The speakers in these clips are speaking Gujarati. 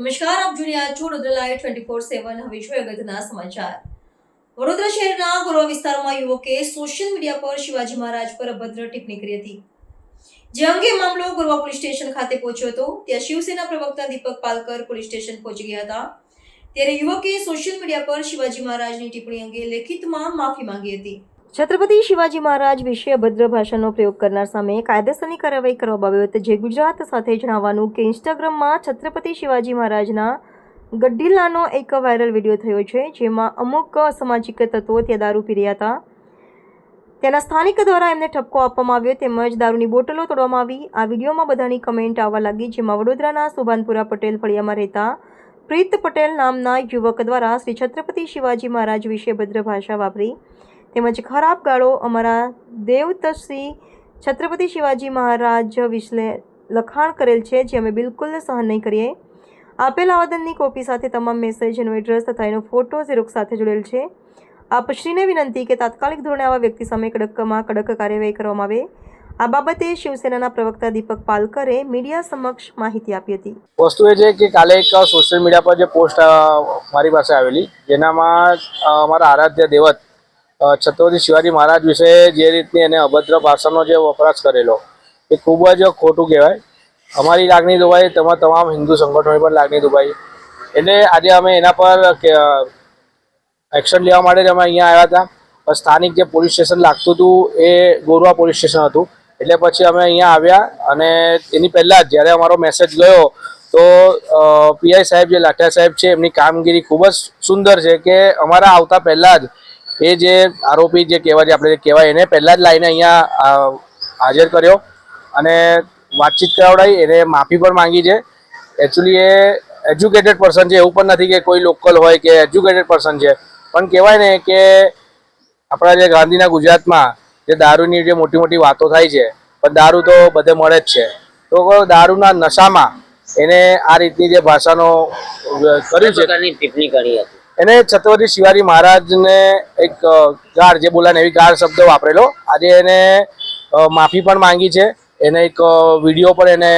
નમસ્કાર, આપ જોઈ રહ્યા છો વડોદરા લાઈવ 24/7. હવે જોઈએ અગત્યના સમાચાર. વડોદરા શહેરના ગોરવા વિસ્તારમાં યુવકે સોશિયલ મીડિયા પર શિવાજી મહારાજ પર અભદ્ર ટિપ્પણી કરી હતી, જે અંગે મામલો ગોરવા પોલીસ સ્ટેશન ખાતે પહોંચ્યો હતો. ત્યાં શિવસેના પ્રવક્તા દીપક પાલકર પોલીસ સ્ટેશન પહોંચી ગયા હતા. ત્યારે યુવકે સોશિયલ મીડિયા પર શિવાજી મહારાજની ટિપ્પણી અંગે લેખિતમાં માફી માંગી હતી. છત્રપતિ શિવાજી મહારાજ વિશે અભદ્ર ભાષાનો પ્રયોગ કરનાર સામે કાયદેસરની કાર્યવાહી કરવા બાબતે જે ગુજરાત સાથે જણાવવાનું કે ઇન્સ્ટાગ્રામમાં છત્રપતિ શિવાજી મહારાજના ગડ્ડિલાનો એક વાયરલ વિડીયો થયો છે, જેમાં અમુક અસામાજિક તત્વો ત્યાં દારૂ પી રહ્યા હતા. ત્યાંના સ્થાનિક દ્વારા એમને ઠપકો આપવામાં આવ્યો, તેમજ દારૂની બોટલો તોડવામાં આવી. આ વિડીયોમાં બધાની કમેન્ટ આવવા લાગી, જેમાં વડોદરાના સુભાનપુરા પટેલ ફળિયામાં રહેતા પ્રીત પટેલ નામના યુવક દ્વારા શ્રી છત્રપતિ શિવાજી મહારાજ વિશે અભદ્ર ભાષા વાપરી તેમજ ખરાબ ગાળો અમારા દેવત શ્રી છત્રપતિ શિવાજી મહારાજ વિશે લખાણ કરેલ છે, જે અમે બિલકુલ સહન નહીં કરીએ. આપેલ આવેદનની કોપી સાથે તમામ મેસેજ એનો એડ્રેસ તથા એનો ફોટો ઝેરોક્ષ સાથે જોડેલ છે. આપશ્રીને વિનંતી કે તાત્કાલિક ધોરણે આવા વ્યક્તિ સામે કડકમાં કડક કાર્યવાહી કરવામાં આવે. આ બાબતે શિવસેનાના પ્રવક્તા દીપક પાલકરે મીડિયા સમક્ષ માહિતી આપી હતી. વસ્તુ એ છે કે કાલે એક સોશિયલ મીડિયા પર જે પોસ્ટ મારી પાસે આવેલી, જેનામાં અમારા આરાધ્ય દેવત છત્રપતિ શિવાજી મહારાજ વિશે જે રીતની એને અભદ્ર ભાષાનો જે વપરાશ કરેલો એ ખૂબ જ ખોટું કહેવાય. અમારી લાગણી દુભાઈ, તમામ હિન્દુ સંગઠનોની પણ લાગણી દુભાઈ. એટલે આજે અમે એના પર એક્શન લેવા માટે જ અમે અહીંયા આવ્યા હતા. સ્થાનિક જે પોલીસ સ્ટેશન લાગતું હતું એ ગોરવા પોલીસ સ્ટેશન હતું, એટલે પછી અમે અહીંયા આવ્યા. અને એની પહેલાં જ જ્યારે અમારો મેસેજ ગયો તો પીઆઈ સાહેબ જે લાઠિયા સાહેબ છે એમની કામગીરી ખૂબ જ સુંદર છે કે અમારા આવતા પહેલાં જ એ જે આરોપી જે કહેવાય આપણે કહેવાય એને પહેલાં જ લાવીને અહીંયા હાજર કર્યો અને વાતચીત કરાવડાવી. એને માફી પણ માંગી છે. એકચ્યુઅલી એ એજ્યુકેટેડ પર્સન છે, એવું પણ નથી કે કોઈ લોકલ હોય કે એજ્યુકેટેડ પર્સન છે. પણ કહેવાય ને કે આપણા જે ગાંધીના ગુજરાતમાં જે દારૂની જે મોટી મોટી વાતો થાય છે, પણ દારૂ તો બધે મળે જ છે. તો દારૂના નશામાં એને આ રીતની જે ભાષાનો કર્યું છે, ટિપ્પણી કરી હતી. એને છત્રપતિ શિવાજી મહારાજને એક ગાળ જે બોલાને એવી ગાળ શબ્દ વાપરેલો. આજે એને માફી પણ માંગી છે. એને એક વિડીયો પણ એને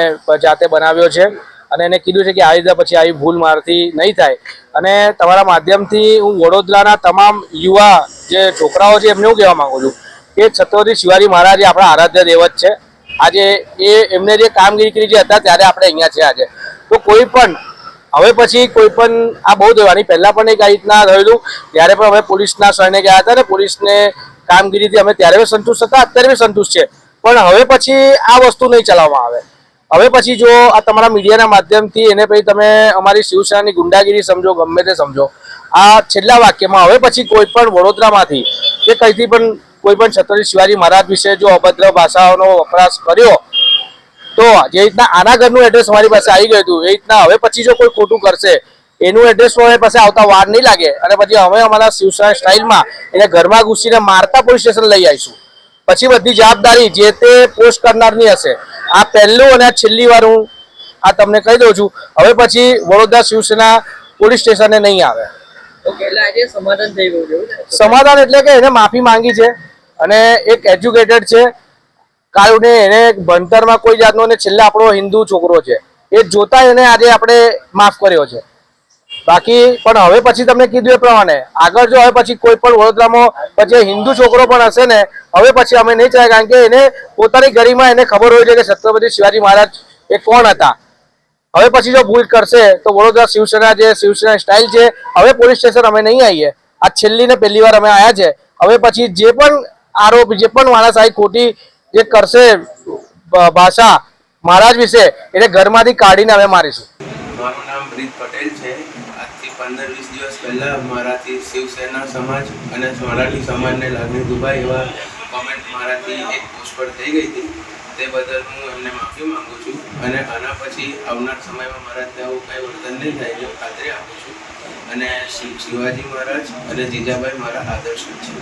જાતે બનાવ્યો છે અને એને કીધું છે કે આવી રીતે પછી આવી ભૂલ મારાથી નહીં થાય. અને તમારા માધ્યમથી હું વડોદરાના તમામ યુવા જે છોકરાઓ છે એમને હું કહેવા માગું છું કે છત્રપતિ શિવાજી મહારાજ એ આપણા આરાધ્ય દેવત છે. આજે એમને જે કામગીરી કરી જે હતા ત્યારે આપણે અહીંયા છે આજે. તો કોઈ પણ હવે પછી કોઈ પણ આ બહુ દેવાની પહેલાં પણ એક આ રીતના થયેલું, ત્યારે પણ અમે પોલીસના શરણે ગયા હતા અને પોલીસને કામગીરીથી અમે ત્યારે બી સંતુષ્ટ હતા, અત્યારે બી સંતુષ્ટ છે. પણ હવે પછી આ વસ્તુ નહીં ચલાવવામાં આવે. હવે પછી જો આ તમારા મીડિયાના માધ્યમથી એને પછી તમે અમારી શિવસેનાની ગુંડાગીરી સમજો, ગમે તે સમજો, આ છેલ્લા વાક્યમાં હવે પછી કોઈ પણ વડોદરામાંથી કે કંઈથી પણ કોઈ પણ છત્રપતિ શિવાજી મહારાજ વિશે જો અભદ્ર ભાષાઓનો વપરાશ કર્યો તો જે રીતના આના ઘરનું એડ્રેસ અમારી પાસે આવી ગયું હતું, એ રીતના હવે પછી જો કોઈ ખોટું કરશે એનું એડ્રેસ અમારી પાસે આવતા વાર નહીં લાગે અને પછી અમે અમારા શિવસેના સ્ટાઇલમાં એને ઘરમાં ઘૂસીને મારતા પોલીસ સ્ટેશન લઈ આવીશું. પછી બધી જવાબદારી જે તે પોસ્ટ કરનારની હશે. આ પહેલું અને આ છેલ્લી વાર હું આ તમને કહી દઉં છું. હવે પછી વડોદરા શિવસેના પોલીસ સ્ટેશને નહીં આવે. સમાધાન થઈ ગયું છે. સમાધાન એટલે કે એને માફી માંગી છે અને એક એજ્યુકેટેડ છે. કારણ એને ભણતરમાં કોઈ જાતનો ને છેલ્લે આપણો હિન્દુ છોકરો છે એ જોતા એને આજે આપણે માફ કર્યો છે. બાકી પણ હવે પછી તમને કીધું એ પ્રમાણે આગળ જો હવે પછી કોઈ પણ વડોદરામાં પછી હિન્દુ છોકરો પણ હશે ને, હવે પછી અમે નહીં ચાલે. કારણ કે એને પોતાની ગરીમાં એને ખબર હોય છે કે છત્રપતિ શિવાજી મહારાજ એ કોણ હતા. હવે પછી જો ભૂલ કરશે તો વડોદરા શિવસેના જે શિવસેના સ્ટાઇલ છે, હવે પોલીસ સ્ટેશન અમે નહીં આવીએ. આ છેલ્લી ને પહેલી વાર અમે આવ્યા છે. હવે પછી જે પણ આરોપ, જે પણ માણસ આવી ખોટી જે કરશે ભાષા મહારાજ વિશે, એને ઘરમાંથી કાઢીને અમે મારીશું. મારું નામ પ્રીત પટેલ છે. આજથી 15-20 દિવસ પહેલાં મારાથી શિવસેના સમાજ અને સ્વરાલી સમાજને લાગણી દુભાઈ એવા કોમેન્ટ મારાથી એક પોસ્ટ પર થઈ ગઈ હતી. તે બદલ હું એમને માફી માંગુ છું અને આના પછી આવનાર સમયમાં મારાથી આવું કંઈ વર્તન નહીં થાય એની ખાતરી આપું છું. અને શિવાજી મહારાજ અને જીજાભાઈ મારા આદર્શ છે.